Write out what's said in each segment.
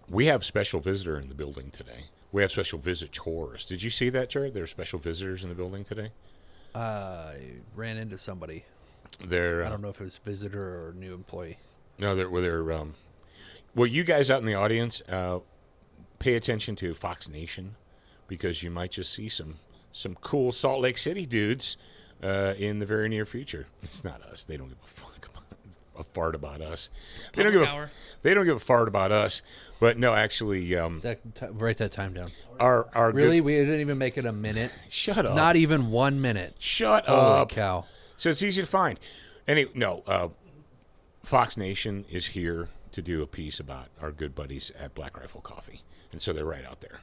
We have special visitor in the building today. We have special visitors. Did you see that, Jared? There are special visitors in the building today. I ran into somebody. They're I don't know if it was visitor or new employee. no, they're well, you guys out in the audience, pay attention to Fox Nation because you might just see some cool Salt Lake City dudes in the very near future. It's not us. They don't give a fuck about a fart about us. They don't give a fart about us. But no, actually, Write that time down. our Really, good, we didn't even make it a minute. shut up. Not even 1 minute. Shut Holy up. cow! So it's easy to find. Fox Nation is here to do a piece about our good buddies at Black Rifle Coffee, and so they're right out there.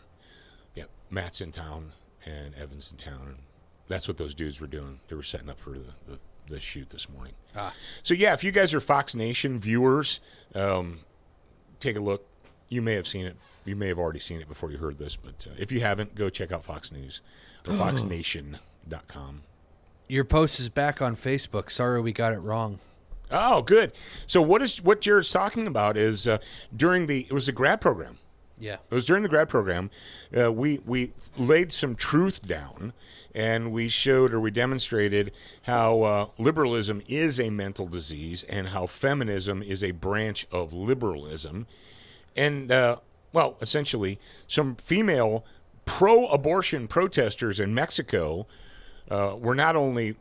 Yeah, Matt's in town and Evan's in town, and that's what those dudes were doing. They were setting up for the shoot this morning. So yeah, if you guys are Fox Nation viewers, take a look. You may have seen it. You may have already seen it before you heard this, but if you haven't, go check out Fox News or foxnation.com. Your post is back on Facebook. Sorry we got it wrong. Oh, good. So what Jared's talking about is it was the grad program. Yeah. It was during the grad program. We laid some truth down, and we demonstrated how liberalism is a mental disease and how feminism is a branch of liberalism. And, essentially, some female pro-abortion protesters in Mexico were not only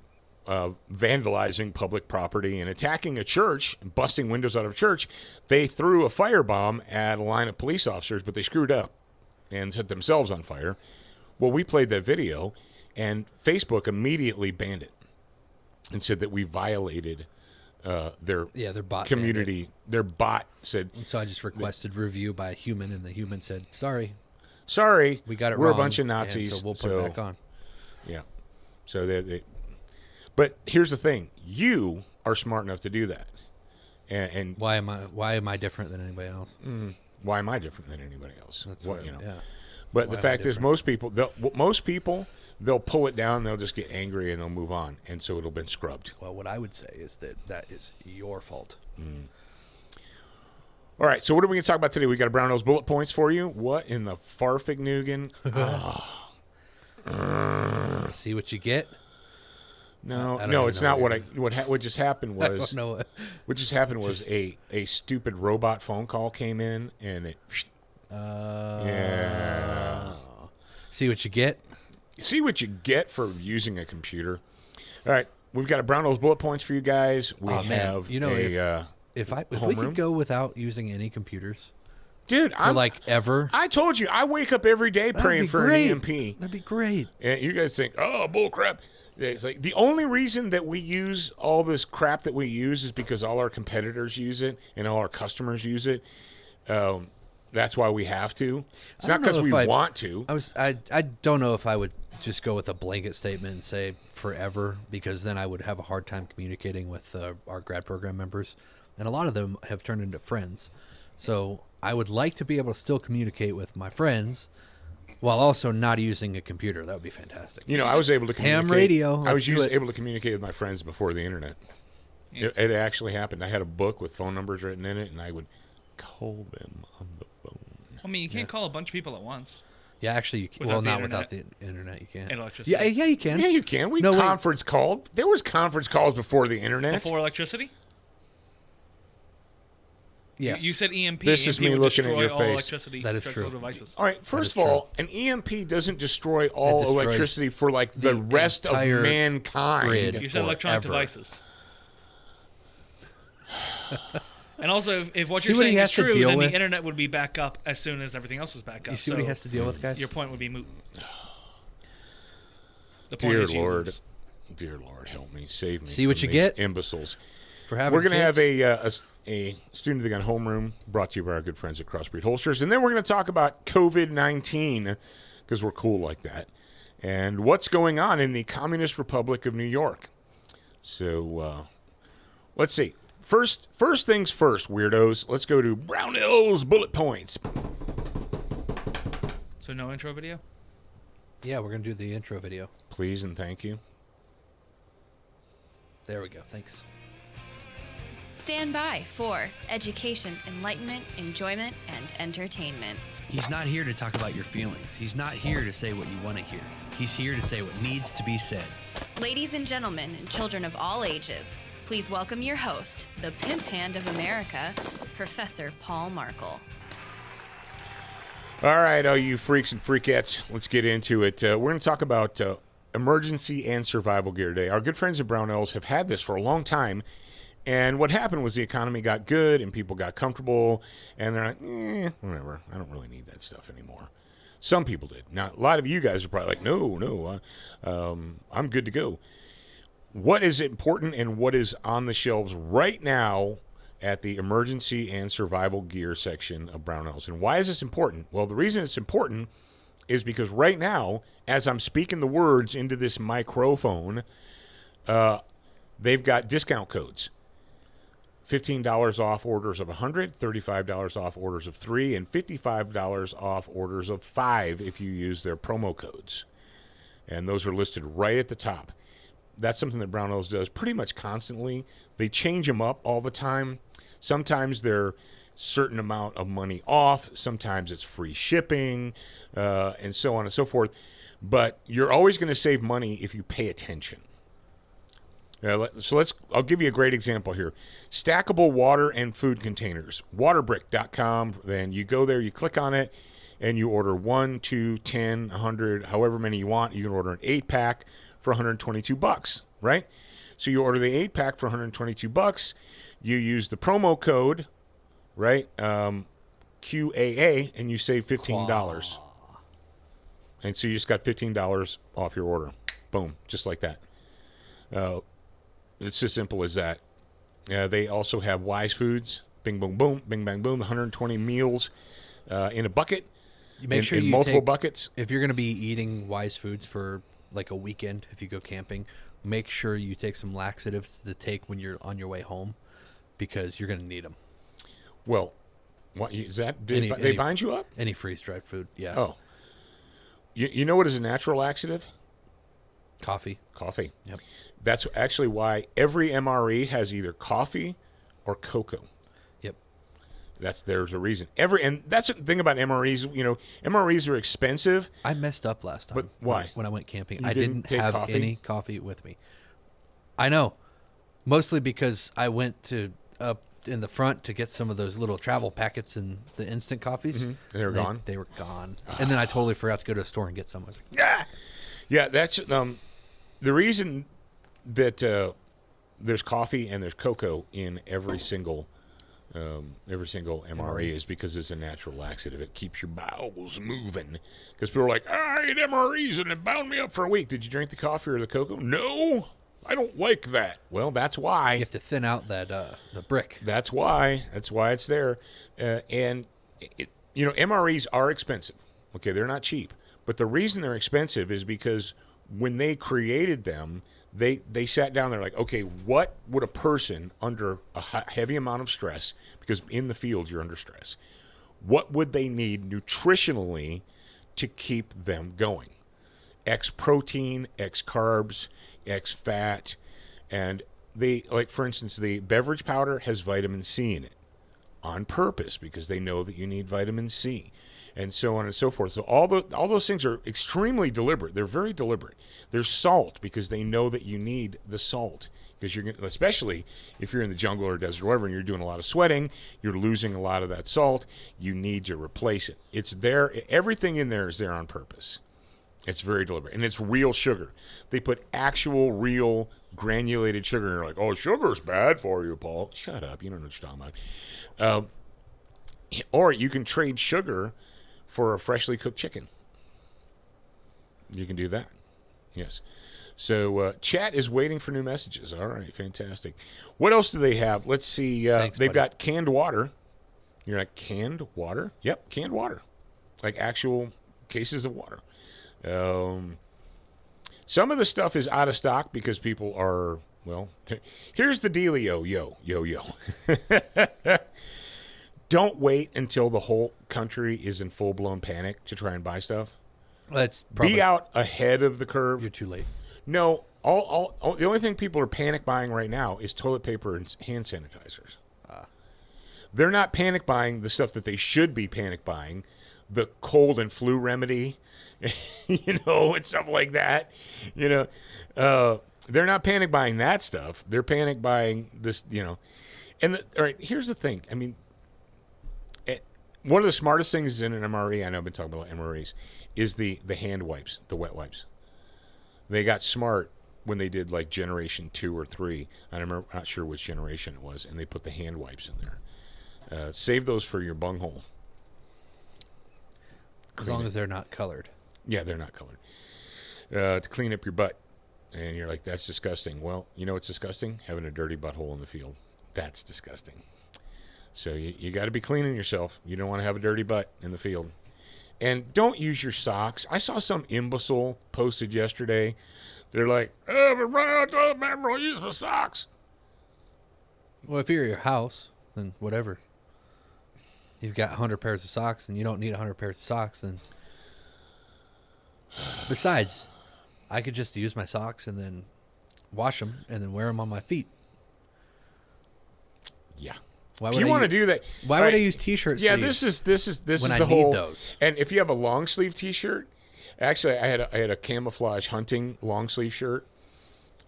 vandalizing public property and attacking a church, and busting windows out of a church, they threw a firebomb at a line of police officers, but they screwed up and set themselves on fire. Well, we played that video, and Facebook immediately banned it and said that we violated their bot community. Their bot said. So I just requested review by a human, and the human said, "Sorry, we got it We're wrong. a bunch of Nazis, so we'll put it back on." Yeah. So but here's the thing: you are smart enough to do that. And why am I different than anybody else? Why am I different than anybody else? That's what, right. Yeah. But Why the am I fact is, different? most people, they'll pull it down. They'll just get angry and they'll move on, and so it'll been scrubbed. Well, what I would say is that is your fault. All right. So what are we going to talk about today? We got a Brownell's bullet points for you. What in the farfignugan? See what you get. No, it's not what just happened was. I don't know. What just happened was a stupid robot phone call came in and it. Yeah. See what you get. See what you get for using a computer. All right, we've got a Brownell's bullet points for you guys. We have if we could go without using any computers, dude, ever. I told you, I wake up every day praying for an EMP. That'd be great. And you guys think, oh, bull crap. It's like the only reason that we use all this crap that we use is because all our competitors use it and all our customers use it. That's why we have to. It's not because we want to. I don't know if I would just go with a blanket statement and say forever, because then I would have a hard time communicating with our grad program members, and a lot of them have turned into friends. So I would like to be able to still communicate with my friends while also not using a computer. That would be fantastic. I was able to communicate. Ham radio. I was able to communicate with my friends before the internet. Yeah. It actually happened. I had a book with phone numbers written in it, and I would call them on the phone. I mean, you can't call a bunch of people at once. Yeah, actually, you can. Not without the internet. You can't. And electricity. Yeah, you can. Yeah, you can. We conference called. There was conference calls before the internet. Before electricity? Yes. You said EMP. This is me looking at your face. Electricity. That is true. Devices. All right. First of all, an EMP doesn't destroy all electricity for the rest of mankind. Grid. You said electronic devices. And also, if what you're saying is true, then the internet would be back up as soon as everything else was back up. You see what he has to deal with, guys? Your point would be moot. Dear Lord, help me, save me. See what you get, imbeciles. For having We're going to have a student of the gun homeroom brought to you by our good friends at Crossbreed Holsters, and then we're going to talk about COVID-19 because we're cool like that, and what's going on in the Communist Republic of New York. So let's see. First things first, weirdos. Let's go to Brownell's bullet points. So no intro video? Yeah, we're going to do the intro video. Please and thank you. There we go. Thanks. Stand by for education, enlightenment, enjoyment, and entertainment. He's not here to talk about your feelings. He's not here to say what you want to hear. He's here to say what needs to be said. Ladies and gentlemen, and children of all ages, please welcome your host, the pimp hand of America, Professor Paul Markle. All right, all you freaks and freakettes, let's get into it. We're going to talk about emergency and survival gear today. Our good friends at Brownells have had this for a long time. And what happened was the economy got good and people got comfortable, and they're like, whatever, I don't really need that stuff anymore. Some people did. Now, a lot of you guys are probably like, no, I'm good to go. What is important and what is on the shelves right now at the emergency and survival gear section of Brownells? And why is this important? Well, the reason it's important is because right now, as I'm speaking the words into this microphone, they've got discount codes. $15 off orders of 100, $35 off orders of 3, and $55 off orders of 5 if you use their promo codes. And those are listed right at the top. That's something that Brownells does pretty much constantly. They change them up all the time. Sometimes they're certain amount of money off. Sometimes it's free shipping, and so on and so forth. But you're always going to save money if you pay attention. I'll give you a great example here. Stackable water and food containers. Waterbrick.com. Then you go there, you click on it, and you order 1, 2, 10, 100, however many you want. You can order an 8-pack for $122, right? So you order the 8-pack for $122. You use the promo code, right? QAA, and you save $15. And so you just got $15 off your order. Boom, just like that. It's as simple as that. They also have Wise Foods. Bing, boom, boom. Bing, bang, boom. 120 meals in a bucket. You make sure in you multiple take, buckets. If you're going to be eating Wise Foods for like a weekend, if you go camping, make sure you take some laxatives to take when you're on your way home, because you're going to need them. Well, what is that? They bind you up? Any freeze-dried food, yeah. Oh. You know what is a natural laxative? Coffee. Yep. That's actually why every MRE has either coffee or cocoa. Yep. There's a reason. And that's the thing about MREs. You know, MREs are expensive. I messed up last time. But why? When I went camping, I didn't have any coffee with me. I know, mostly because I went to up in the front to get some of those little travel packets and the instant coffees. Mm-hmm. They were gone. They were gone, and then I totally forgot to go to the store and get some. I was like, yeah. That's the reason that there's coffee and there's cocoa in every single MRE is because it's a natural laxative. It keeps your bowels moving. Because people are like, I ate MREs and it bound me up for a week. Did you drink the coffee or the cocoa? No, I don't like that. Well, that's why. You have to thin out that the brick. That's why it's there. And MREs are expensive. Okay, they're not cheap. But the reason they're expensive is because when they created them, they sat down, they're like, okay, what would a person under a heavy amount of stress, because in the field you're under stress, what would they need nutritionally to keep them going? X protein, X carbs, X fat, and for instance, the beverage powder has vitamin C in it on purpose because they know that you need vitamin C. And so on and so forth. So all those things are extremely deliberate. They're very deliberate. There's salt because they know that you need the salt, because especially if you're in the jungle or desert or whatever, and you're doing a lot of sweating, you're losing a lot of that salt. You need to replace it. It's there. Everything in there is there on purpose. It's very deliberate, and it's real sugar. They put actual, real granulated sugar, and you're like, "Oh, sugar's bad for you, Paul." Shut up. You don't know what you're talking about. Or you can trade sugar for a freshly cooked chicken. You can do that. Yes. So chat is waiting for new messages. All right, fantastic. What else do they have? Let's see. Thanks, they've buddy. got canned water. You're like, canned water? Yep, canned water. Like actual cases of water. Some of the stuff is out of stock because people are, well, here's the dealio, yo. Don't wait until the whole country is in full-blown panic to try and buy stuff. That's probably, be out ahead of the curve. You're too late. No, the only thing people are panic buying right now is toilet paper and hand sanitizers. They're not panic buying the stuff that they should be panic buying, the cold and flu remedy, and stuff like that. They're not panic buying that stuff. They're panic buying this, And all right, here's the thing. I mean, one of the smartest things in an MRE, I know I've been talking about MREs, is the hand wipes, the wet wipes. They got smart when they did like generation 2 or 3. I'm not sure which generation it was, and they put the hand wipes in there. Save those for your bunghole. As long as they're not colored. Yeah, they're not colored. To clean up your butt. And you're like, that's disgusting. Well, you know what's disgusting? Having a dirty butthole in the field. That's disgusting. So you got to be cleaning yourself. You don't want to have a dirty butt in the field. And don't use your socks. I saw some imbecile posted yesterday. They're like, oh, we're running out of toilet paper. I'll use my socks. Well, if you're at your house, then whatever. You've got 100 pairs of socks and you don't need 100 pairs of socks, then... Besides, I could just use my socks and then wash them and then wear them on my feet. Yeah. Why if would you want to do that... Why would I use T-shirt sleeves? Yeah, this is when the I whole... need those. And if you have a long sleeve T-shirt... Actually, I had a camouflage hunting long sleeve shirt,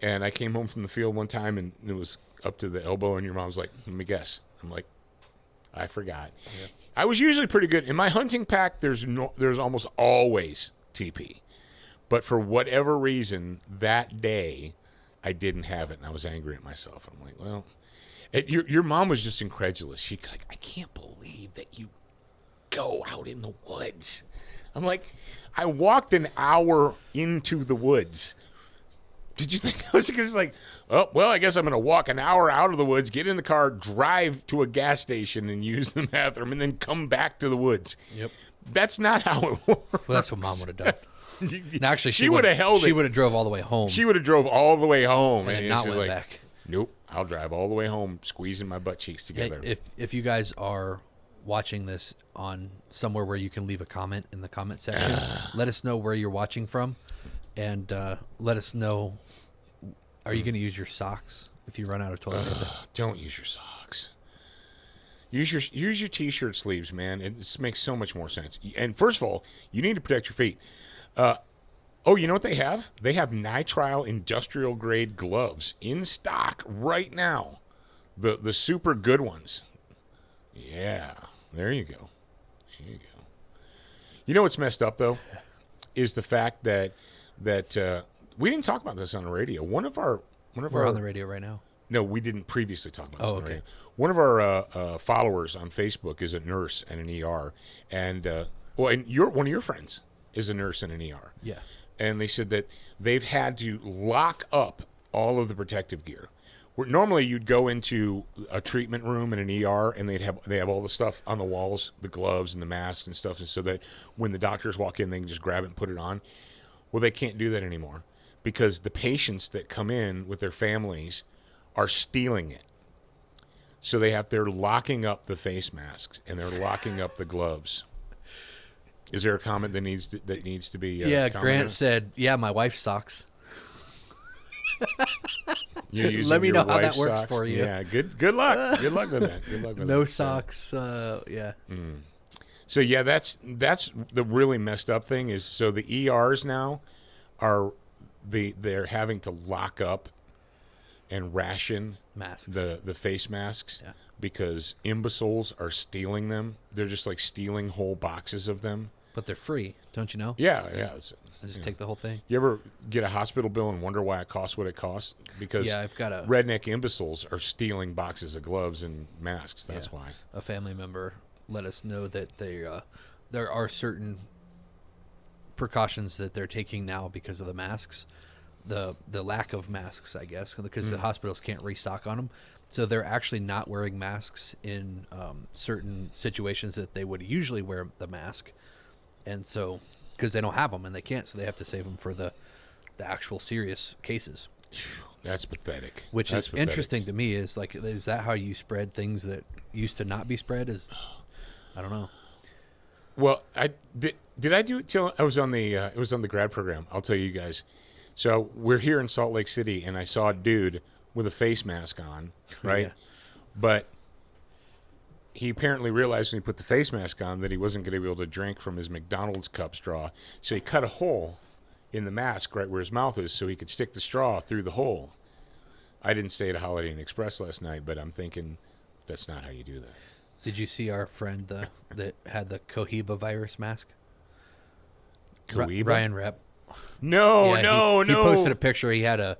and I came home from the field one time, and it was up to the elbow, and your mom's like, let me guess. I'm like, I forgot. Yeah. I was usually pretty good. In my hunting pack, there's almost always TP. But for whatever reason, that day, I didn't have it, and I was angry at myself. I'm like, well... Your mom was just incredulous. She's like, I can't believe that you go out in the woods. I'm like, I walked an hour into the woods. Did you think I was just like, oh, well, I guess I'm going to walk an hour out of the woods, get in the car, drive to a gas station and use the bathroom, and then come back to the woods? Yep. That's not how it works. Well, that's what Mom would have done. No, actually, she would have held it. She would have drove all the way home. She would have drove all the way home. And not went back. Nope. I'll drive all the way home, squeezing my butt cheeks together. Hey, if you guys are watching this on somewhere where you can leave a comment in the comment section, let us know where you're watching from, and let us know, are you going to use your socks if you run out of toilet paper? Don't use your socks. Use your T-shirt sleeves, man. It makes so much more sense. And first of all, you need to protect your feet. You know what they have? They have nitrile industrial grade gloves in stock right now. The super good ones. Yeah, there you go. There you go. You know what's messed up though, is the fact that we didn't talk about this on the radio. We're on the radio right now. No, we didn't previously talk about this on the okay. radio. One of our followers on Facebook is a nurse and an ER, and one of your friends is a nurse and an ER. Yeah. And they said that they've had to lock up all of the protective gear. Where normally you'd go into a treatment room in an ER and they have all the stuff on the walls, the gloves and the masks and stuff, and so that when the doctors walk in, they can just grab it and put it on. Well, they can't do that anymore because the patients that come in with their families are stealing it. So they're locking up the face masks and they're locking up the gloves. Is there a comment that needs to be? Yeah, Grant said, "Yeah, my wife's socks." Let me know how that works for you. Yeah, good luck. Good luck with that. Good luck with no that. socks. Yeah. So yeah, that's the really messed up thing is so the ERs now they're having to lock up and ration masks, the face masks, because imbeciles are stealing them. They're just like stealing whole boxes of them. But they're free, don't you know? Yeah. I just take the whole thing. You ever get a hospital bill and wonder why it costs what it costs? Because I've got redneck imbeciles are stealing boxes of gloves and masks. That's why. A family member let us know that there are certain precautions that they're taking now because of the masks, the lack of masks, I guess, because the hospitals can't restock on them. So they're actually not wearing masks in certain situations that they would usually wear the mask. And so, because they don't have them and they can't, so they have to save them for the actual serious cases. That's pathetic. Which is interesting to me. Is that how you spread things that used to not be spread? I don't know. Well, I did I do it till I was on the it was on the grad program. I'll tell you guys. So we're here in Salt Lake City, and I saw a dude with a face mask on, right? Yeah. But he apparently realized when he put the face mask on that he wasn't going to be able to drink from his McDonald's cup straw. So he cut a hole in the mask right where his mouth is so he could stick the straw through the hole. I didn't stay at a Holiday Inn Express last night, but I'm thinking that's not how you do that. Did you see our friend that had the Cohiba virus mask? Cohiba? Ryan Rep. No. He posted a picture. He had a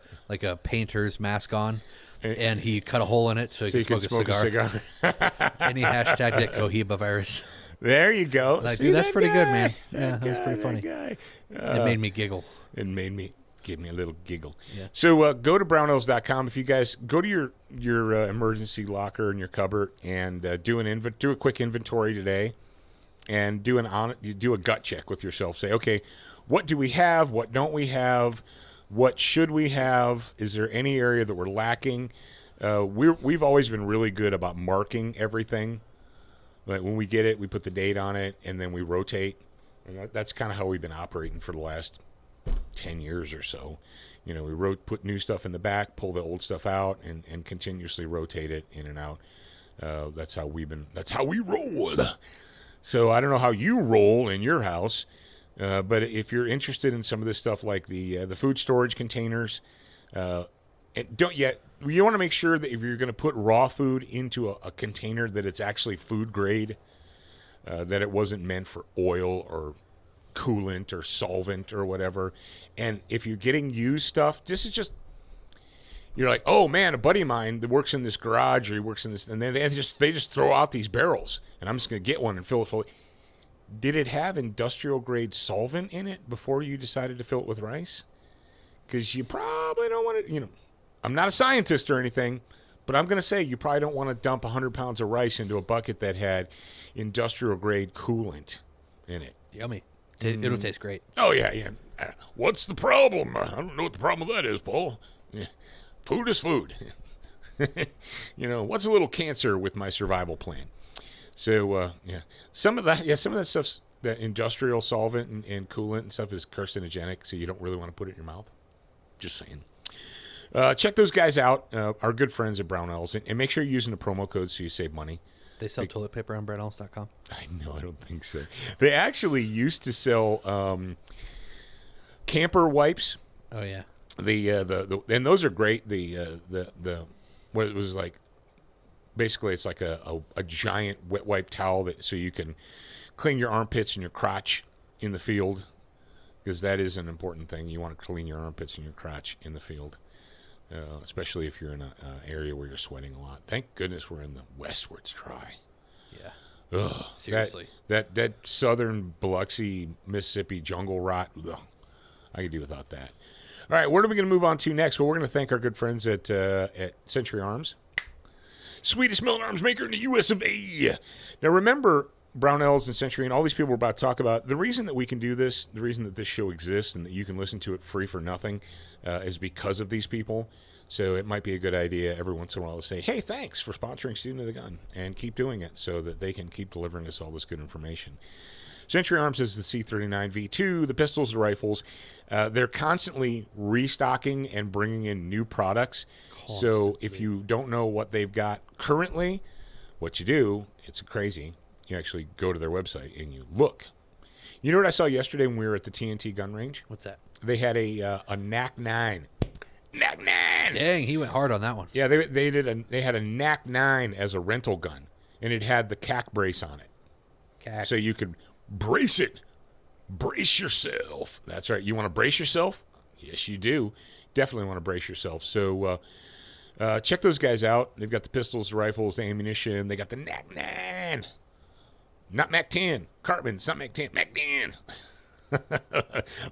painter's mask on, and he cut a hole in it so he could smoke a cigar. And he hashtagged it Cohiba virus. There you go. Like, See, dude, that's pretty guy? good, man. That Yeah, that's guy, pretty funny. Guy. It made me giggle. It gave me a little giggle. Yeah. So go to brownells.com. If you guys go to your emergency locker in your cupboard and do a quick inventory today, and do a gut check with yourself. Say, okay, what do we have? What don't we have? What should we have? Is there any area that we're lacking? We've always been really good about marking everything. Like when we get it, we put the date on it, and then we rotate. And that's kind of how we've been operating for the last 10 years or so. You know, we put new stuff in the back, pull the old stuff out, and continuously rotate it in and out. That's how we roll. So I don't know how you roll in your house, but if you're interested in some of this stuff like the food storage containers, you want to make sure that if you're going to put raw food into a container that it's actually food grade, that it wasn't meant for oil or coolant or solvent or whatever. And if you're getting used stuff, you're like, oh man, a buddy of mine that works in this garage, or he works in this, and then they just throw out these barrels, and I'm just going to get one and fill it full. Did it have industrial grade solvent in it before you decided to fill it with rice? Because you probably don't want to, I'm not a scientist or anything, but I'm going to say you probably don't want to dump 100 pounds of rice into a bucket that had industrial grade coolant in it. Yummy. It'll taste great. Oh, yeah. What's the problem? I don't know what the problem with that is, Paul. Yeah. Food is food. What's a little cancer with my survival plan? So, some of that stuff's, that industrial solvent and coolant and stuff is carcinogenic, so you don't really want to put it in your mouth. Just saying. Check those guys out, our good friends at Brownells, and make sure you're using the promo code so you save money. They sell toilet paper on brownells.com? I don't think so. They actually used to sell camper wipes. Oh yeah. And those are great. What it was like, basically it's like a giant wet wipe towel so you can clean your armpits and your crotch in the field, because that is an important thing. You want to clean your armpits and your crotch in the field. Especially if you're in an area where you're sweating a lot. Thank goodness we're in the West where it's dry. Yeah. Ugh, seriously. That southern Biloxi, Mississippi jungle rot, ugh, I could do without that. All right, what are we going to move on to next? Well, we're going to thank our good friends at Century Arms. Sweetest melon arms maker in the U.S. of A. Now, remember, Brownells and Century and all these people we're about to talk about, the reason that we can do this, the reason that this show exists and that you can listen to it free for nothing is because of these people. So it might be a good idea every once in a while to say, hey, thanks for sponsoring Student of the Gun, and keep doing it so that they can keep delivering us all this good information. Century Arms is the C39 V2, the pistols, the rifles. They're constantly restocking and bringing in new products. So if you don't know what they've got currently, what you do, it's crazy. You actually go to their website and you look. You know what I saw yesterday when we were at the TNT gun range? What's that? They had a NAC 9. NAC 9! Dang, he went hard on that one. Yeah, they had a NAC 9 as a rental gun, and it had the CAC brace on it. CAC. So you could brace it. Brace yourself. That's right. You want to brace yourself? Yes, you do. Definitely want to brace yourself. So check those guys out. They've got the pistols, the rifles, the ammunition. They got the NAC 9. Not Mac 10. Cartman, it's not Mac 10. Mac 10.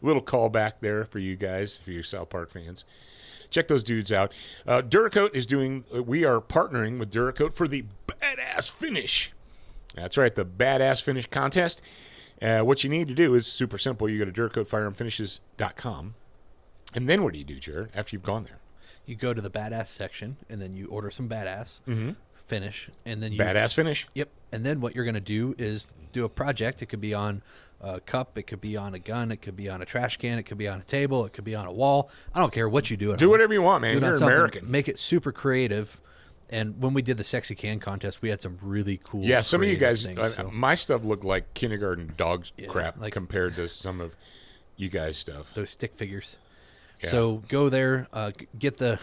Little callback there for you guys, if you're South Park fans. Check those dudes out. Duracoat is we are partnering with Duracoat for the Badass Finish. That's right, the Badass Finish contest. What you need to do is super simple. You go to DuracoatFirearmFinishes.com. And then what do you do, Jared, after you've gone there? You go to the Badass section, and then you order some Badass. Mm-hmm. finish, and then badass finish. Yep. And then what you're going to do is do a project. It could be on a cup, it could be on a gun, it could be on a trash can, it could be on a table, it could be on a wall. I don't care what you do. Do whatever you want, man. You're American. Make it super creative. And when we did the sexy can contest, we had some really cool. Yeah, some of you guys, things, my stuff looked like kindergarten dog crap compared to some of you guys' stuff. Those stick figures. Yeah. So go there, get the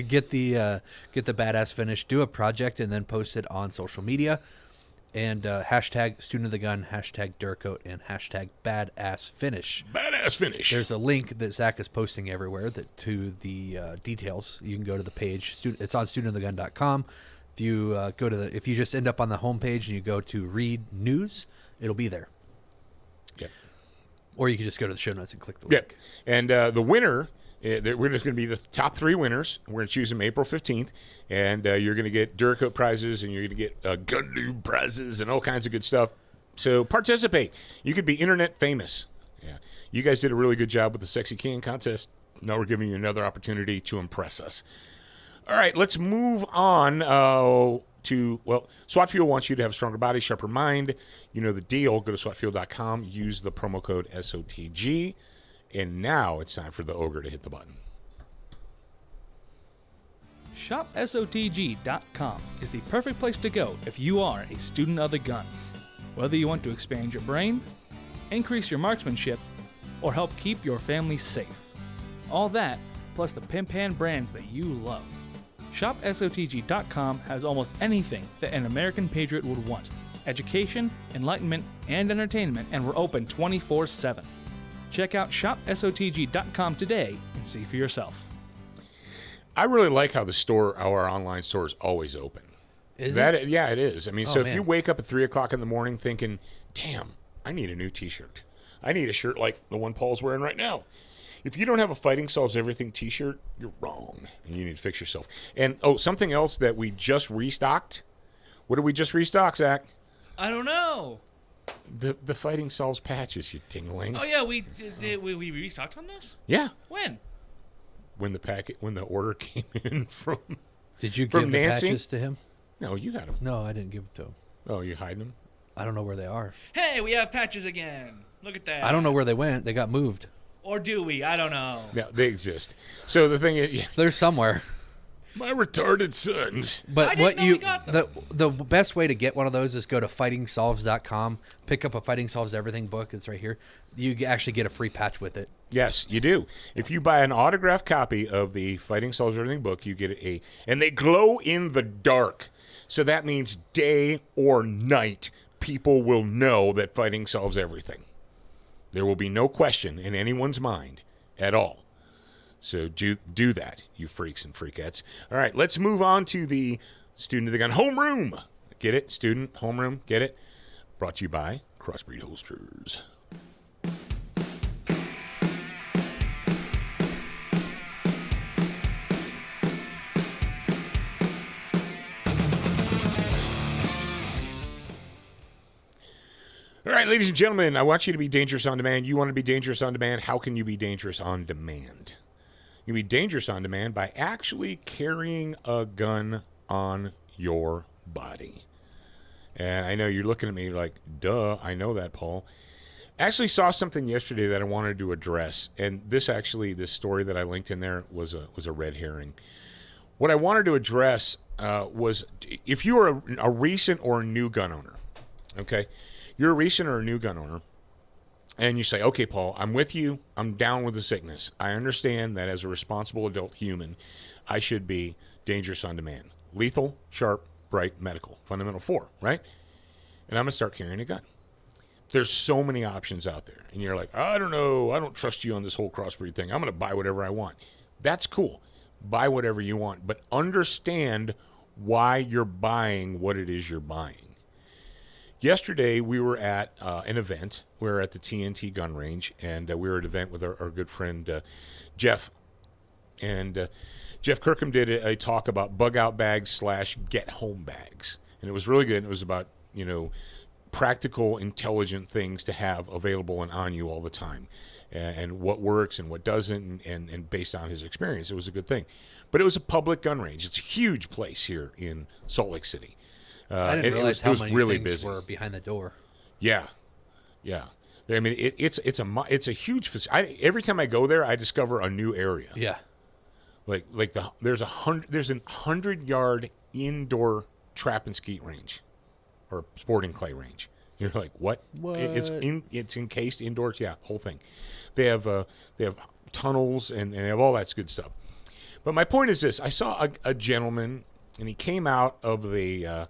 get the badass finish, do a project, and then post it on social media. And hashtag Student of the Gun, hashtag Durcoat, and hashtag Badass Finish. Badass Finish. There's a link that Zach is posting everywhere to the details. You can go to the page. It's on studentofthegun.com. If you if you just end up on the homepage and you go to read news, it'll be there. Yep. Or you can just go to the show notes and click the link. Yep. And the winner. We're just going to be the top 3 winners. We're going to choose them April 15th. And you're going to get Durcoat prizes, and you're going to get gun lube prizes and all kinds of good stuff. So participate. You could be internet famous. Yeah. You guys did a really good job with the Sexy Can contest. Now we're giving you another opportunity to impress us. All right, let's move on to, SWAT Fuel wants you to have a stronger body, sharper mind. You know the deal. Go to SWATfuel.com. Use the promo code SOTG. And now it's time for the ogre to hit the button. ShopSOTG.com is the perfect place to go if you are a student of the gun. Whether you want to expand your brain, increase your marksmanship, or help keep your family safe. All that, plus the Pimp Hand brands that you love. ShopSOTG.com has almost anything that an American patriot would want. Education, enlightenment, and entertainment, and we're open 24/7. Check out ShopSOTG.com today and see for yourself. I really like how our online store is always open. Is it? Yeah, it is. I mean, if you wake up at 3 o'clock in the morning thinking, damn, I need a new t-shirt. I need a shirt like the one Paul's wearing right now. If you don't have a Fighting Solves Everything t-shirt, you're wrong. And you need to fix yourself. And, something else that we just restocked. What did we just restock, Zach? I don't know. The Fighting Solves patches, you tingling. Oh yeah, we restocked on this? Yeah. When? When the order came in from Did you give the Nancy? patches to him? No, you got them. No, I didn't give them to him. Oh, you hiding them? I don't know where they are. Hey, we have patches again. Look at that. I don't know where they went. They got moved. Or do we? I don't know. No, they exist. So the thing is, They're somewhere. my retarded sons. But the best way to get one of those is go to fightingsolves.com, pick up a Fighting Solves Everything book. It's right here. You actually get a free patch with it. Yes, you do. If you buy an autographed copy of the Fighting Solves Everything book, you get and they glow in the dark. So that means day or night, people will know that fighting solves everything. There will be no question in anyone's mind at all. So do that, you freaks and freakettes. All right, let's move on to the Student of the Gun homeroom. Get it? Student homeroom. Get it? Brought to you by Crossbreed Holsters. All right, ladies and gentlemen, I want you to be dangerous on demand. You want to be dangerous on demand. How can you be dangerous on demand? You can be dangerous on demand by actually carrying a gun on your body. And I know you're looking at me like, duh, I know that, Paul. Actually saw something yesterday that I wanted to address. And this story that I linked in there was a red herring. What I wanted to address was if you are a recent or a new gun owner, okay? You're a recent or a new gun owner, and you say, okay, Paul, I'm with you. I'm down with the sickness. I understand that as a responsible adult human, I should be dangerous on demand. Lethal, sharp, bright, medical. Fundamental 4, right? And I'm going to start carrying a gun. There's so many options out there. And you're like, I don't know. I don't trust you on this whole crossbreed thing. I'm going to buy whatever I want. That's cool. Buy whatever you want. But understand why you're buying what it is you're buying. Yesterday, we were at an event. We were at the TNT gun range, and we were at an event with our good friend Jeff. And Jeff Kirkham did a talk about bug-out bags / get-home bags. And it was really good. It was about, practical, intelligent things to have available and on you all the time. and what works and what doesn't, and based on his experience, it was a good thing. But it was a public gun range. It's a huge place here in Salt Lake City. I didn't realize how many really things busy. were behind the door. Yeah. I mean, it's a huge facility. Every time I go there, I discover a new area. Yeah. There's a 100-yard indoor trap and skeet range, or sporting clay range. You're like, what? What? It's encased indoors. Yeah, whole thing. They have tunnels and they have all that good stuff. But my point is this: I saw a gentleman, and he came out of the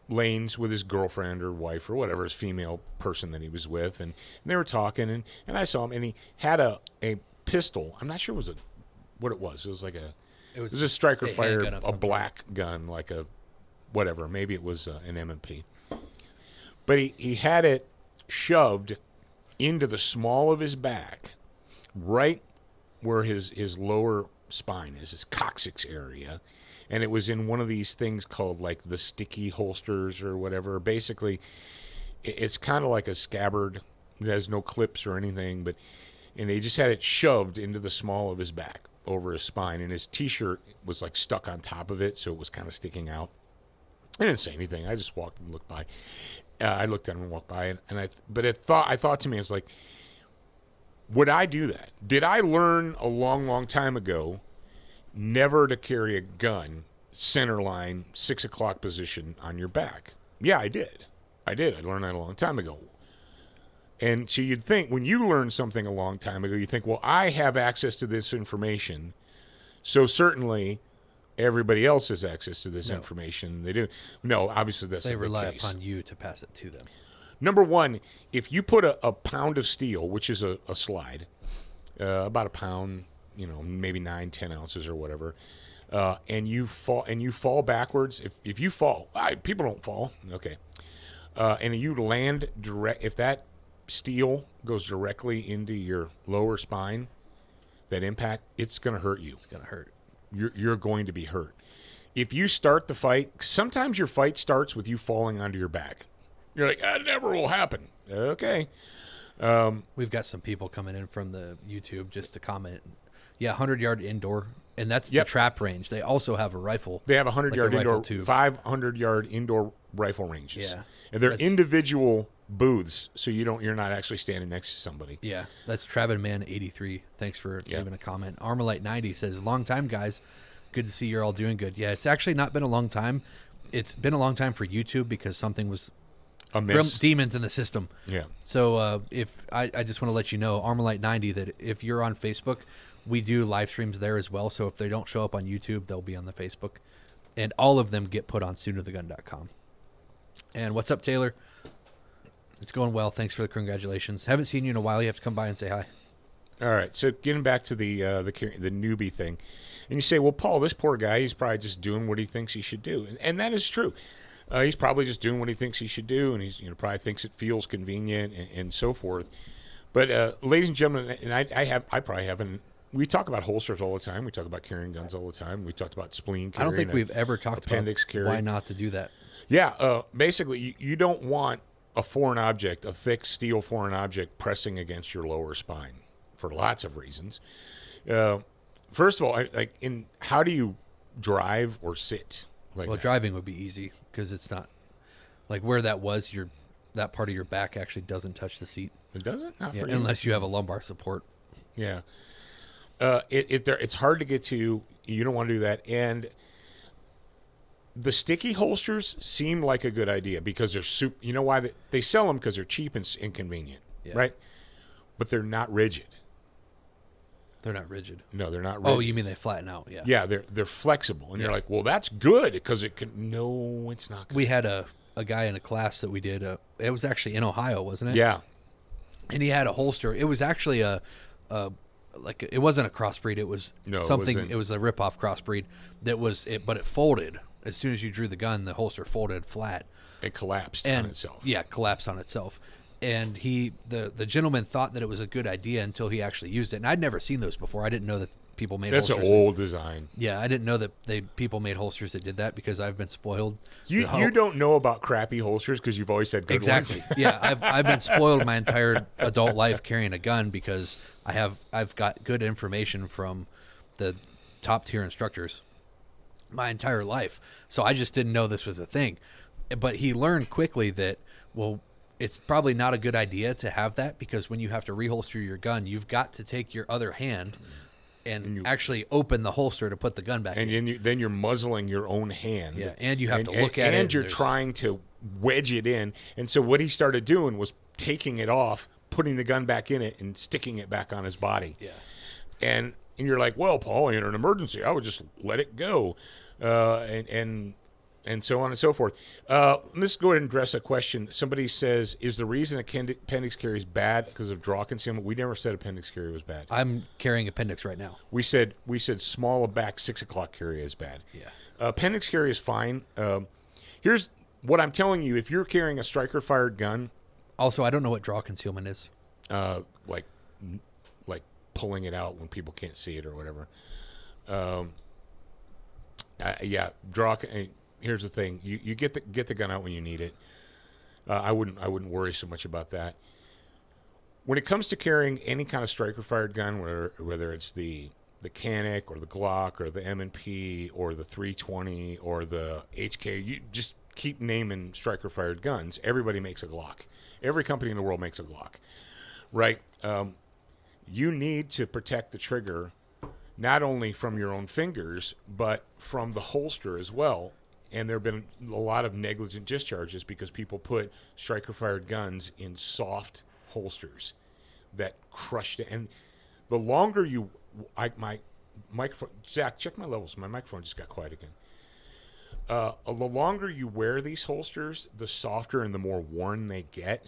lanes with his girlfriend or wife or whatever, his female person that he was with, and they were talking, and I saw him, and he had a pistol. I'm not sure what it was. It was like it was a striker fire, a black gun, like a whatever. Maybe it was an M&P. But he had it shoved into the small of his back, right where his lower spine is, his coccyx area. And it was in one of these things called like the sticky holsters or whatever. Basically, it's kind of like a scabbard. It has no clips or anything, and he just had it shoved into the small of his back over his spine, and his T-shirt was like stuck on top of it, so it was kind of sticking out. I didn't say anything. I just walked and looked by. I looked at him and walked by, I thought to me, I was like, would I do that? Did I learn a long, long time ago never to carry a gun center line 6 o'clock position on your back? Yeah, I did. I learned that a long time ago. And so you'd think when you learn something a long time ago, you think, well, I have access to this information, so certainly everybody else has access to this information. They do. No, obviously that's not the case. They rely upon you to pass it to them. Number one, if you put a pound of steel, which is a slide, about a pound, maybe 9-10 ounces or whatever, and you fall backwards. If you fall, people don't fall, okay, and you land direct. If that steel goes directly into your lower spine, that impact, it's going to hurt you. It's going to hurt. You're going to be hurt. If you start the fight, sometimes your fight starts with you falling onto your back. You're like, that never will happen. Okay. We've got some people coming in from the YouTube just to comment. Yeah, 100-yard indoor, and that's the trap range. They also have a rifle. They have 100-yard indoor, too. 500-yard indoor rifle ranges. Yeah, and they're individual booths, so you're not actually standing next to somebody. Yeah, that's Travinman83. Thanks for leaving a comment. Armalite90 says, "Long time, guys. Good to see you're all doing good." Yeah, it's actually not been a long time. It's been a long time for YouTube because something was demons in the system. Yeah. So if I just want to let you know, Armalite90, that if you're on Facebook, we do live streams there as well. So if they don't show up on YouTube, they'll be on the Facebook, and all of them get put on studentofthegun.com. And what's up, Taylor? It's going well. Thanks for the congratulations. Haven't seen you in a while. You have to come by and say hi. All right. So getting back to the newbie thing, and you say, well, Paul, this poor guy, he's probably just doing what he thinks he should do, and that is true. He's probably just doing what he thinks he should do, and he's probably thinks it feels convenient and so forth. But ladies and gentlemen, and I probably haven't. We talk about holsters all the time. We talk about carrying guns all the time. We talked about spleen carry. I don't think we've ever talked appendix about carry. Why not to do that. Yeah, basically, you don't want a foreign object, a thick steel foreign object, pressing against your lower spine for lots of reasons. First of all, how do you drive or sit? Driving would be easy because it's not like where that was. That part of your back actually doesn't touch the seat. It doesn't, not for unless you have a lumbar support. Yeah, it's hard to get to. You don't want to do that, and the sticky holsters seem like a good idea because they're super. You know why they sell them? Because they're cheap and inconvenient, right? But they're not rigid. They're not rigid. No, they're not rigid. Oh, you mean they flatten out? Yeah. Yeah, they're flexible, and you're like, well, that's good because it can. No, it's not good. We had a guy in a class that we did. It was actually in Ohio, wasn't it? Yeah. And he had a holster. It was actually it wasn't a crossbreed. It was something. It was a rip-off crossbreed that was it, but it folded as soon as you drew the gun. The holster folded flat. It collapsed on itself. Yeah, collapsed on itself. And the gentleman thought that it was a good idea until he actually used it. And I'd never seen those before. I didn't know that people made That's an holsters. old design. Yeah, I didn't know that people made holsters that did that because I've been spoiled. You don't know about crappy holsters because you've always had good Exactly. ones. Yeah, I've been spoiled my entire adult life carrying a gun because I've got good information from the top tier instructors my entire life. So I just didn't know this was a thing. But he learned quickly that, well, it's probably not a good idea to have that because when you have to reholster your gun, you've got to take your other hand and actually open the holster to put the gun back in. And then you're muzzling your own hand. Yeah, and you have to look at it. And you're there's- trying to wedge it in. And so what he started doing was taking it off, putting the gun back in it, and sticking it back on his body. Yeah. And you're like, well, Paul, in an emergency, I would just let it go, and so on and so forth. Let's go ahead and address a question. Somebody says, is the reason appendix carry is bad because of draw concealment? We never said appendix carry was bad. I'm carrying appendix right now. We said small back 6 o'clock carry is bad. Yeah. Appendix carry is fine. Here's what I'm telling you. If you're carrying a striker-fired gun, Also, I don't know what draw concealment is. like pulling it out when people can't see it or whatever. Yeah, draw. Here's the thing: you get the gun out when you need it. I wouldn't worry so much about that. When it comes to carrying any kind of striker-fired gun, whether it's the Canic or the Glock or the M&P or the 320 or the HK, you just keep naming striker-fired guns. Everybody makes a Glock. Every company in the world makes a Glock, right? You need to protect the trigger not only from your own fingers, but from the holster as well. And there have been a lot of negligent discharges because people put striker-fired guns in soft holsters that crushed it. And the longer my microphone, Zach, check my levels. My microphone just got quiet again. The longer you wear these holsters, the softer and the more worn they get.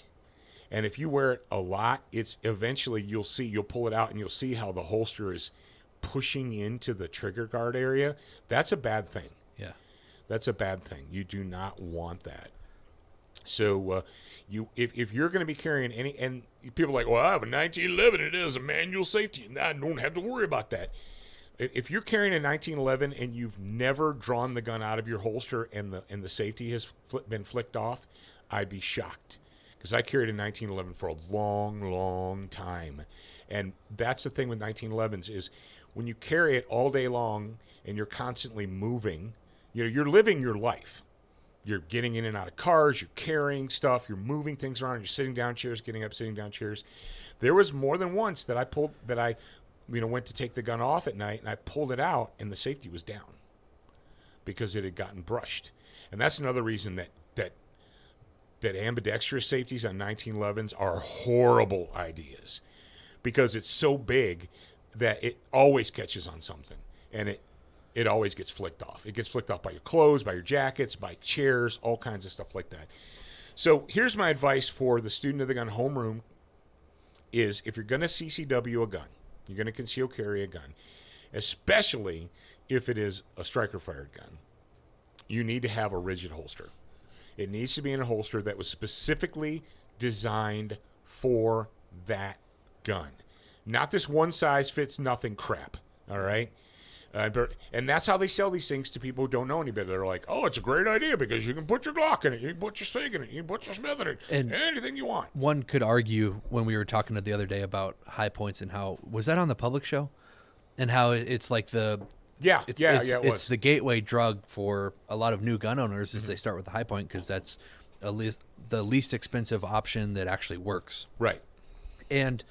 And if you wear it a lot, it's eventually you'll pull it out and you'll see how the holster is pushing into the trigger guard area. That's a bad thing. Yeah. That's a bad thing. You do not want that. So if you're going to be carrying any, and people are like, well, I have a 1911, it is a manual safety, and I don't have to worry about that. If you're carrying a 1911 and you've never drawn the gun out of your holster and the safety has been flicked off, I'd be shocked. Because I carried a 1911 for a long, long time. And that's the thing with 1911s is when you carry it all day long and you're constantly moving, you're living your life. You're getting in and out of cars, you're carrying stuff, you're moving things around, you're sitting down chairs, getting up, sitting down chairs. There was more than once that I went to take the gun off at night and I pulled it out and the safety was down because it had gotten brushed. And that's another reason that ambidextrous safeties on 1911s are horrible ideas because it's so big that it always catches on something and it always gets flicked off. It gets flicked off by your clothes, by your jackets, by chairs, all kinds of stuff like that. So here's my advice for the student of the gun homeroom is if you're going to CCW a gun, you're going to conceal carry a gun, especially if it is a striker-fired gun, you need to have a rigid holster. It needs to be in a holster that was specifically designed for that gun. Not this one-size-fits-nothing crap, all right? And that's how they sell these things to people who don't know any better. They're like, oh, it's a great idea because you can put your Glock in it, you can put your Sig in it, you can put your Smith in it, And anything you want. one could argue when we were talking the other day about high points and how, was that on the public show? And how it's like it was. It's the gateway drug for a lot of new gun owners is they start with the high point because that's the least expensive option that actually works. Right. And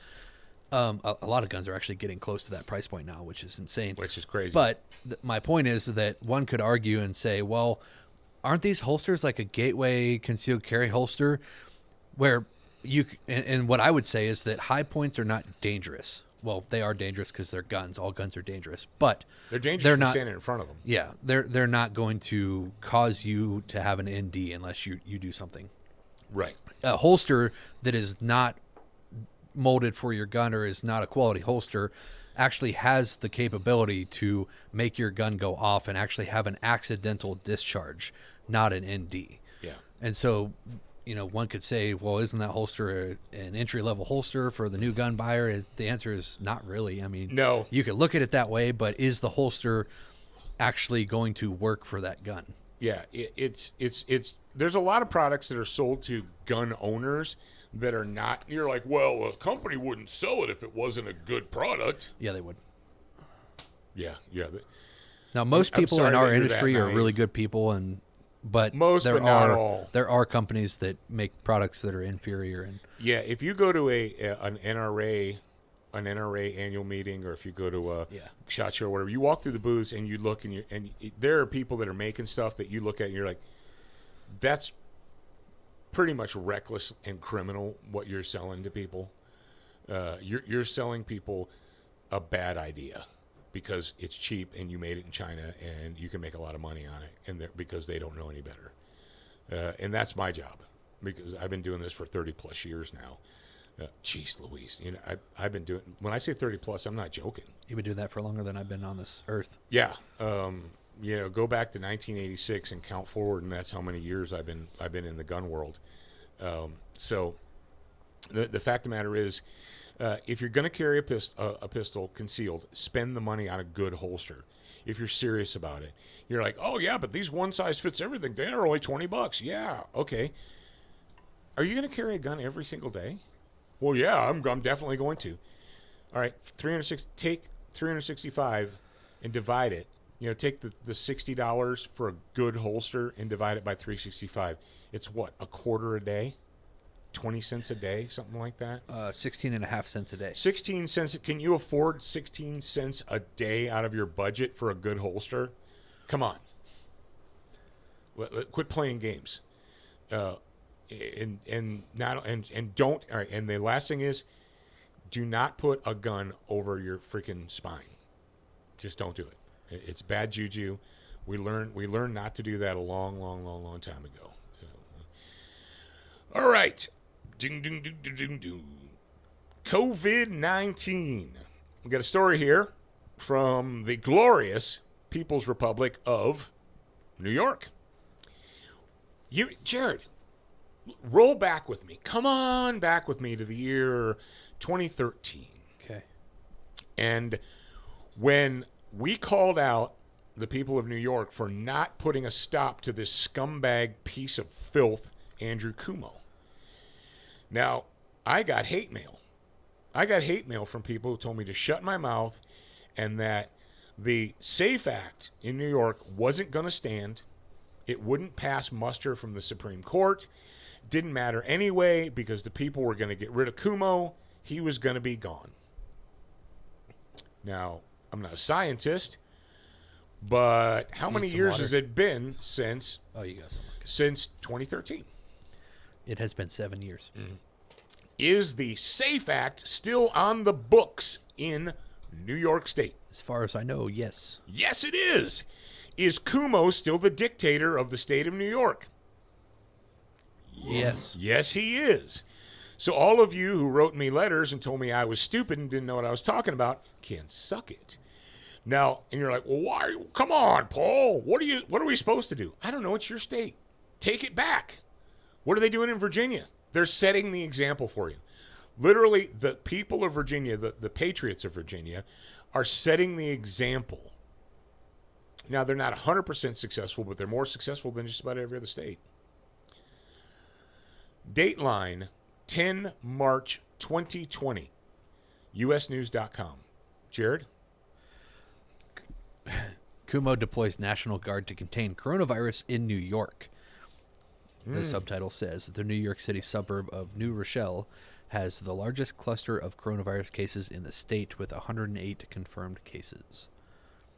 a lot of guns are actually getting close to that price point now, which is insane. Which is crazy. But my point is that one could argue and say, well, aren't these holsters like a gateway concealed carry holster where and what I would say is that high points are not dangerous. Well, they are dangerous because they're guns. All guns are dangerous, but they're dangerous they're for not standing in front of them. Yeah, they're not going to cause you to have an ND unless you do something. Right. A holster that is not molded for your gun or is not a quality holster actually has the capability to make your gun go off and actually have an accidental discharge, not an ND. Yeah. And so one could say, well, isn't that holster an entry-level holster for the new gun buyer? The answer is not really. I mean, No. you could look at it that way, but is the holster actually going to work for that gun? Yeah, it's there's a lot of products that are sold to gun owners that are not. You're like, well, a company wouldn't sell it if it wasn't a good product. Yeah, they would. Yeah. Now, most I'm people sorry in our that you're that industry are naive. really good people, but Most, there but not are all. there are companies that make products that are inferior. And Yeah, if you go to an NRA annual meeting, or if you go to a SHOT Show or whatever, you walk through the booths and you look, and there are people that are making stuff that you look at and you're like, that's pretty much reckless and criminal what you're selling to people. You're selling people a bad idea because it's cheap and you made it in China and you can make a lot of money on it, and because they don't know any better. And that's my job, because I've been doing this for 30 plus years now. Jeez Louise, I've been doing, when I say 30 plus, I'm not joking. you've been doing that for longer than I've been on this earth. Yeah. Go back to 1986 and count forward, and that's how many years I've been in the gun world. So the fact of the matter is, if you're going to carry a pistol concealed, spend the money on a good holster. If you're serious about it, you're like, oh yeah, but these one size fits everything. They're only $20. Yeah, okay. Are you going to carry a gun every single day? Well, yeah, I'm definitely going to. All right, take 365 and divide it. Take the $60 for a good holster and divide it by 365. It's what, a quarter a day? 20 cents a day, something like that? 16.5 cents a day. 16 cents. Can you afford 16 cents a day out of your budget for a good holster? Come on. Quit playing games. And don't. All right. And the last thing is, do not put a gun over your freaking spine. Just don't do it. It's bad juju. We learned not to do that a long time ago. So, all right. Ding, ding, ding, ding, ding, ding. COVID-19. We got a story here from the glorious People's Republic of New York. Jared, roll back with me. Come on back with me to the year 2013. Okay. And when we called out the people of New York for not putting a stop to this scumbag piece of filth, Andrew Cuomo. Now, I got hate mail. I got hate mail from people who told me to shut my mouth and that the SAFE Act in New York wasn't going to stand. It wouldn't pass muster from the Supreme Court. Didn't matter anyway because the people were going to get rid of Cuomo. He was going to be gone. Now, I'm not a scientist, but how many years water. has it been since You got some. since 2013? It has been 7 years. Is the SAFE Act still on the books in New York State? As far as I know, yes. Yes, it is. Is Cuomo still the dictator of the state of New York? Yes. Yes, he is. So all of you who wrote me letters and told me I was stupid and didn't know what I was talking about can suck it. Now, and you're like, well, why? Come on, Paul. What are we supposed to do? I don't know. It's your state. Take it back. What are they doing in Virginia? They're setting the example for you. Literally, the people of Virginia, the patriots of Virginia, are setting the example. Now, they're not 100% successful, but they're more successful than just about every other state. Dateline, 10 March 2020, usnews.com. Jared? Cuomo deploys National Guard to contain coronavirus in New York. The subtitle says the New York City suburb of New Rochelle has the largest cluster of coronavirus cases in the state with 108 confirmed cases.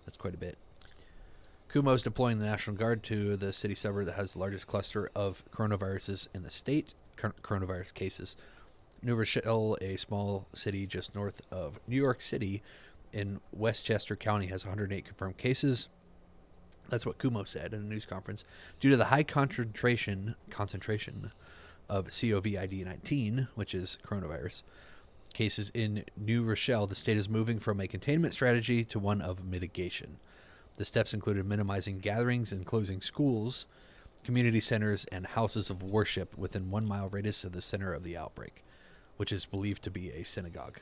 That's quite a bit. Cuomo's deploying the National Guard to the city suburb that has the largest cluster of coronaviruses in the state, coronavirus cases. New Rochelle, a small city just north of New York City in Westchester County, has 108 confirmed cases. That's what Cuomo said in a news conference. Due to the high concentration of COVID-19, which is coronavirus, cases in New Rochelle, the state is moving from a containment strategy to one of mitigation. The steps included minimizing gatherings and closing schools community centers, and houses of worship within 1 mile radius of the center of the outbreak, which is believed to be a synagogue.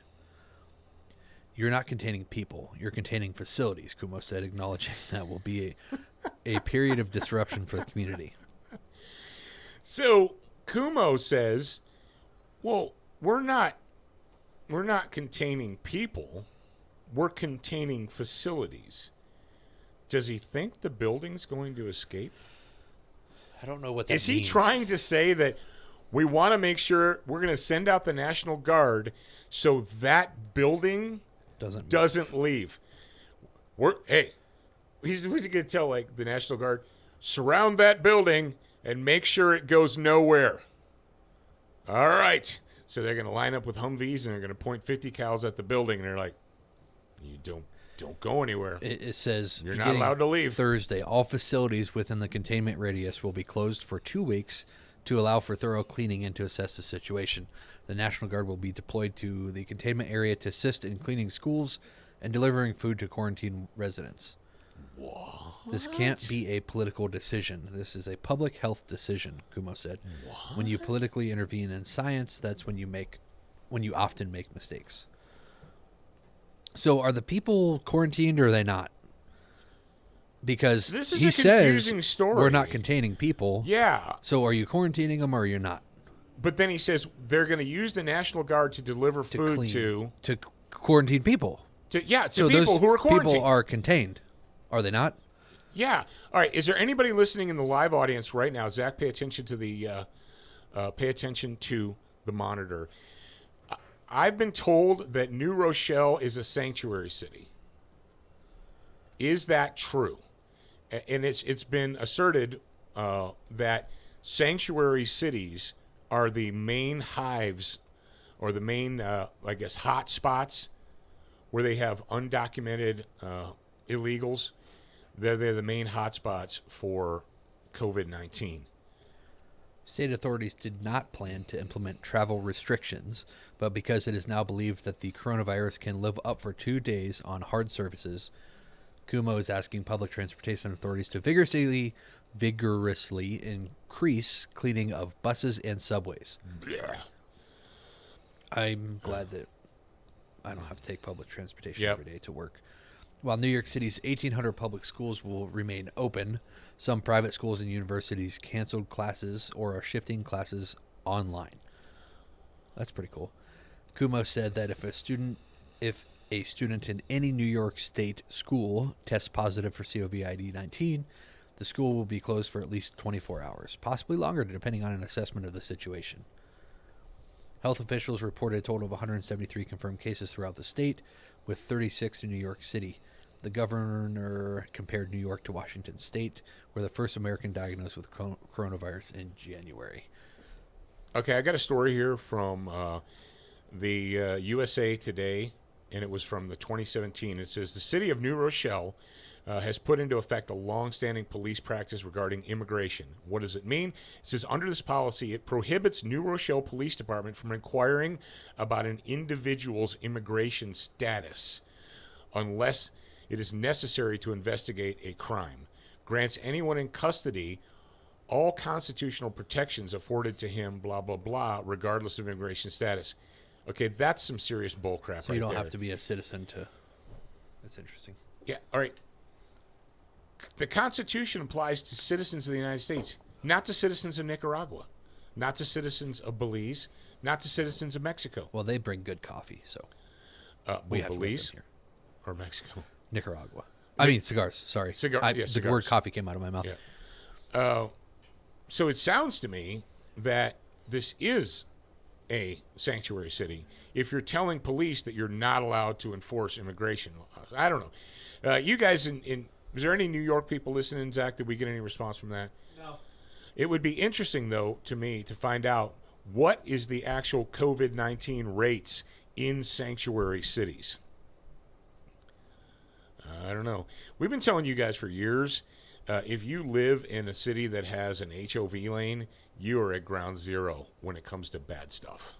You're not containing people. You're containing facilities, Kumo said, acknowledging that will be a period of disruption for the community. So Kumo says, well, we're not containing people. We're containing facilities. Does he think the building's going to escape? I don't know what that means. Is means. he trying to say that we want to make sure we're going to send out the National Guard so that building doesn't leave? He's going to tell like the National Guard, surround that building and make sure it goes nowhere. All right. So they're going to line up with Humvees and they're going to point 50 cals at the building, and they're like, you don't go anywhere. It says you're not allowed to leave. Thursday, all facilities within the containment radius will be closed for 2 weeks to allow for thorough cleaning and to assess the situation. The National Guard will be deployed to the containment area to assist in cleaning schools and delivering food to quarantine residents. What? This can't be a political decision. This is a public health decision, Kumo said. What? When you politically intervene in science, that's when you often make mistakes. So are the people quarantined or are they not? Because this is he a confusing says story. We're not containing people. Yeah. So are you quarantining them or you're not? But then he says they're going to use the National Guard to deliver food to quarantine people. To so people those who are quarantined. people are contained. Are they not? Yeah. All right. Is there anybody listening in the live audience right now? Zach, pay attention to the monitor. I've been told that New Rochelle is a sanctuary city. Is that true? And it's been asserted that sanctuary cities are the main hives or the main, hot spots where they have undocumented illegals. They're the main hot spots for COVID-19. State authorities did not plan to implement travel restrictions, but because it is now believed that the coronavirus can live up for 2 days on hard surfaces, Kumo is asking public transportation authorities to vigorously increase cleaning of buses and subways. Yeah. I'm glad that I don't have to take public transportation Yep. every day to work. While New York City's 1,800 public schools will remain open, some private schools and universities canceled classes or are shifting classes online. That's pretty cool. Kumo said that if a student in any New York State school tests positive for COVID-19, the school will be closed for at least 24 hours, possibly longer depending on an assessment of the situation. Health officials reported a total of 173 confirmed cases throughout the state, with 36 in New York City. The governor compared New York to Washington State, where the first American diagnosed with coronavirus in January. Okay, I got a story here from the USA Today, and it was from the 2017. It says the city of New Rochelle has put into effect a long-standing police practice regarding immigration. What does it mean? It says under this policy, it prohibits New Rochelle Police Department from inquiring about an individual's immigration status unless it is necessary to investigate a crime. Grants anyone in custody all constitutional protections afforded to him, blah, blah, blah, regardless of immigration status. Okay, that's some serious bullcrap. So right you don't there. have to be a citizen to... That's interesting. Yeah, all right. The Constitution applies to citizens of the United States, not to citizens of Nicaragua, not to citizens of Belize, not to citizens of Mexico. Well, they bring good coffee, so we have Belize to live or Mexico? Nicaragua. I mean, cigars. Sorry. The cigars. word coffee came out of my mouth. Yeah. So it sounds to me that this is a sanctuary city if you're telling police that you're not allowed to enforce immigration laws. I don't know. You guys is there any New York people listening, Zach? Did we get any response from that? No. It would be interesting, though, to me to find out what is the actual COVID-19 rates in sanctuary cities. I don't know. We've been telling you guys for years, if you live in a city that has an HOV lane, you are at ground zero when it comes to bad stuff.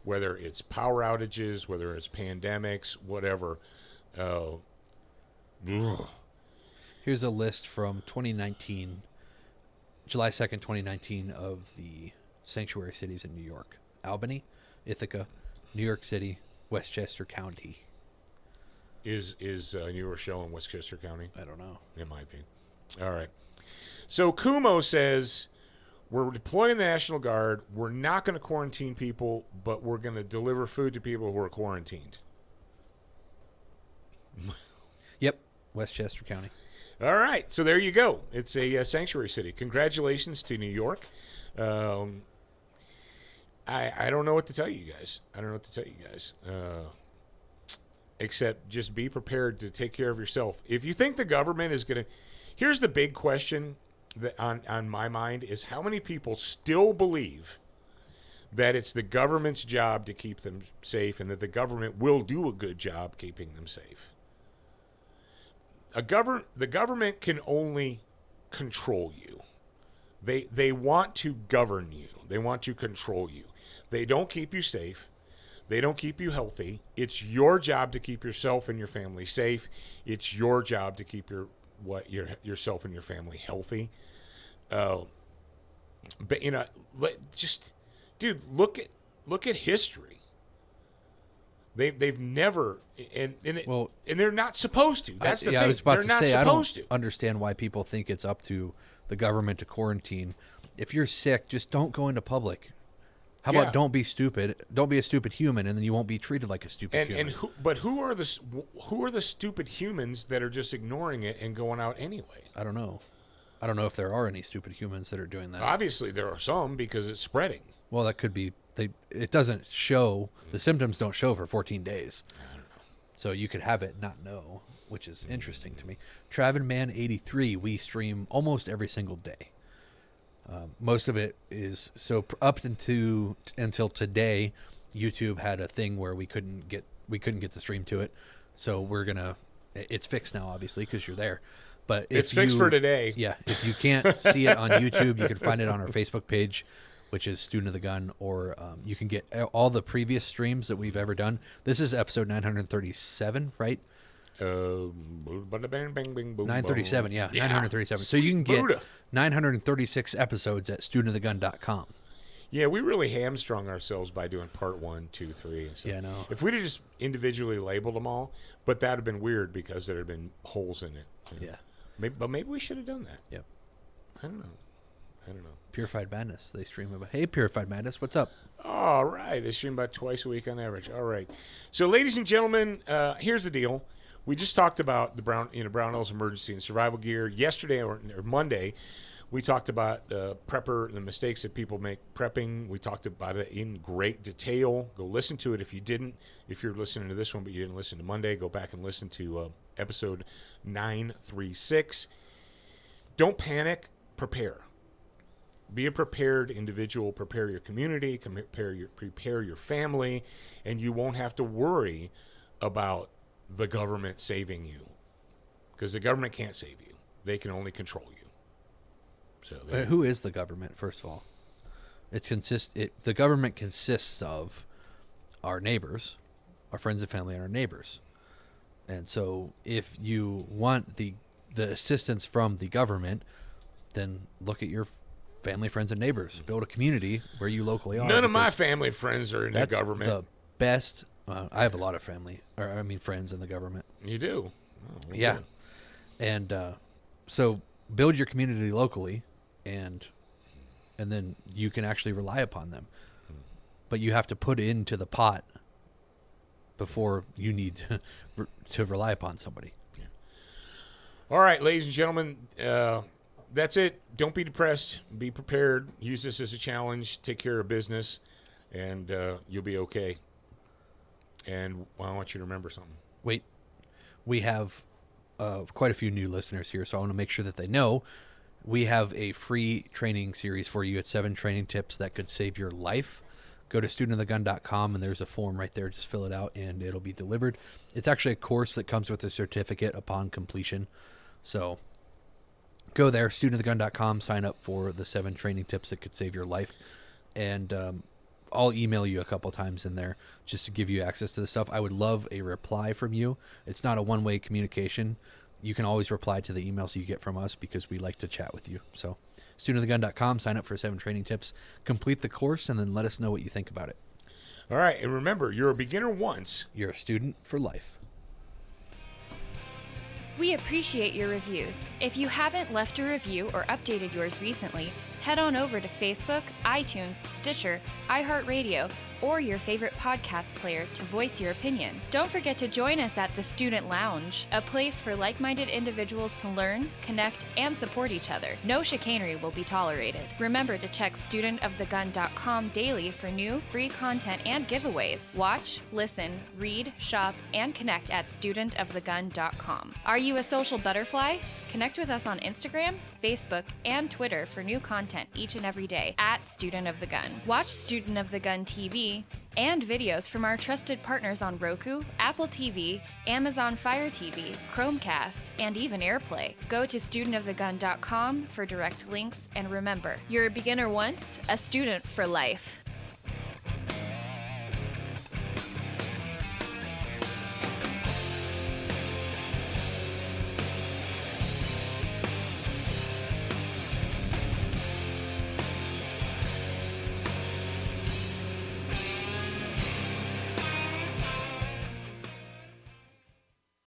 Whether it's power outages, whether it's pandemics, whatever. Here's a list from 2019. July 2nd, 2019, of the sanctuary cities in New York: Albany, Ithaca, New York City, Westchester County. Is New Rochelle in Westchester County? I don't know. It might be. All right. So Kumo says, we're deploying the National Guard. We're not going to quarantine people, but we're going to deliver food to people who are quarantined. Yep, Westchester County. All right. So there you go. It's a sanctuary city. Congratulations to New York. I don't know what to tell you guys. Except just be prepared to take care of yourself. If you think the government is going to... Here's the big question that on my mind is how many people still believe that it's the government's job to keep them safe and that the government will do a good job keeping them safe. The government can only control you. They want to govern you. They want to control you. They don't keep you safe. They don't keep you healthy. It's your job to keep yourself and your family safe. It's your job to keep yourself and your family healthy. But dude, look at history. They've never and they're not supposed to. That's the thing. I was about they're to not say I supposed don't to. understand why people think it's up to the government to quarantine. If you're sick, just don't go into public. How about don't be stupid? Don't be a stupid human, and then you won't be treated like a stupid human. Who are the stupid humans that are just ignoring it and going out anyway? I don't know. I don't know if there are any stupid humans that are doing that. Obviously, there are some because it's spreading. Well, that could be. It doesn't show. The symptoms don't show for 14 days. I don't know. So you could have it not know, which is interesting to me. Travinman83, we stream almost every single day. Most of it is up until today. YouTube had a thing where we couldn't get the stream to it, so it's fixed now, obviously, because you're there. But it's fixed for today. Yeah, if you can't see it on YouTube, you can find it on our Facebook page, which is Student of the Gun, or you can get all the previous streams that we've ever done. This is episode 937, right? 937, yeah, 937. So you can get 936 episodes at studentofthegun.com. Yeah, we really hamstrung ourselves by doing part 1, 2, 3, and stuff. Yeah, I know. If we'd have just individually labeled them all, but that would have been weird because there had been holes in it. Yeah. Maybe we should have done that. Yep. I don't know. Purified Madness. They stream about. Hey, Purified Madness, what's up? All right. They stream about twice a week on average. All right. So, ladies and gentlemen, here's the deal. We just talked about the Brownells emergency and survival gear yesterday or Monday. We talked about prepper, the mistakes that people make prepping. We talked about it in great detail. Go listen to it if you didn't. If you're listening to this one but you didn't listen to Monday, go back and listen to episode 936. Don't panic. Prepare. Be a prepared individual. Prepare your community. Prepare your family, and you won't have to worry about the government saving you, because the government can't save you. They can only control you. So who is the government? First of all, the government consists of our neighbors, our friends and family, and our neighbors. And so, if you want the assistance from the government, then look at your family, friends, and neighbors. Build a community where you locally are. None of my family friends are in the government. That's the best. I have a lot of friends in the government. You do? Oh, yeah. And so build your community locally, and then you can actually rely upon them. But you have to put into the pot before you need to rely upon somebody. Yeah. All right, ladies and gentlemen, that's it. Don't be depressed. Be prepared. Use this as a challenge. Take care of business, and you'll be okay. And I want you to remember something. Wait, we have quite a few new listeners here, so I want to make sure that they know we have a free training series for you at 7 training tips that could save your life. Go to studentofthegun.com, and there's a form right there. Just fill it out, and it'll be delivered. It's actually a course that comes with a certificate upon completion. So go there, studentofthegun.com, sign up for the 7 training tips that could save your life. And I'll email you a couple times in there just to give you access to the stuff. I would love a reply from you. It's not a one-way communication. You can always reply to the emails you get from us because we like to chat with you. So studentofthegun.com, sign up for 7 training tips, complete the course, and then let us know what you think about it. All right, and remember, you're a beginner once. You're a student for life. We appreciate your reviews. If you haven't left a review or updated yours recently, head on over to Facebook, iTunes, Stitcher, iHeartRadio, or your favorite podcast player to voice your opinion. Don't forget to join us at the Student Lounge, a place for like-minded individuals to learn, connect, and support each other. No chicanery will be tolerated. Remember to check studentofthegun.com daily for new, free content and giveaways. Watch, listen, read, shop, and connect at studentofthegun.com. Are you a social butterfly? Connect with us on Instagram, Facebook, and Twitter for new content each and every day at Student of the Gun. Watch Student of the Gun TV and videos from our trusted partners on Roku, Apple TV, Amazon Fire TV, Chromecast, and even AirPlay. Go to studentofthegun.com for direct links, and remember, you're a beginner once, a student for life.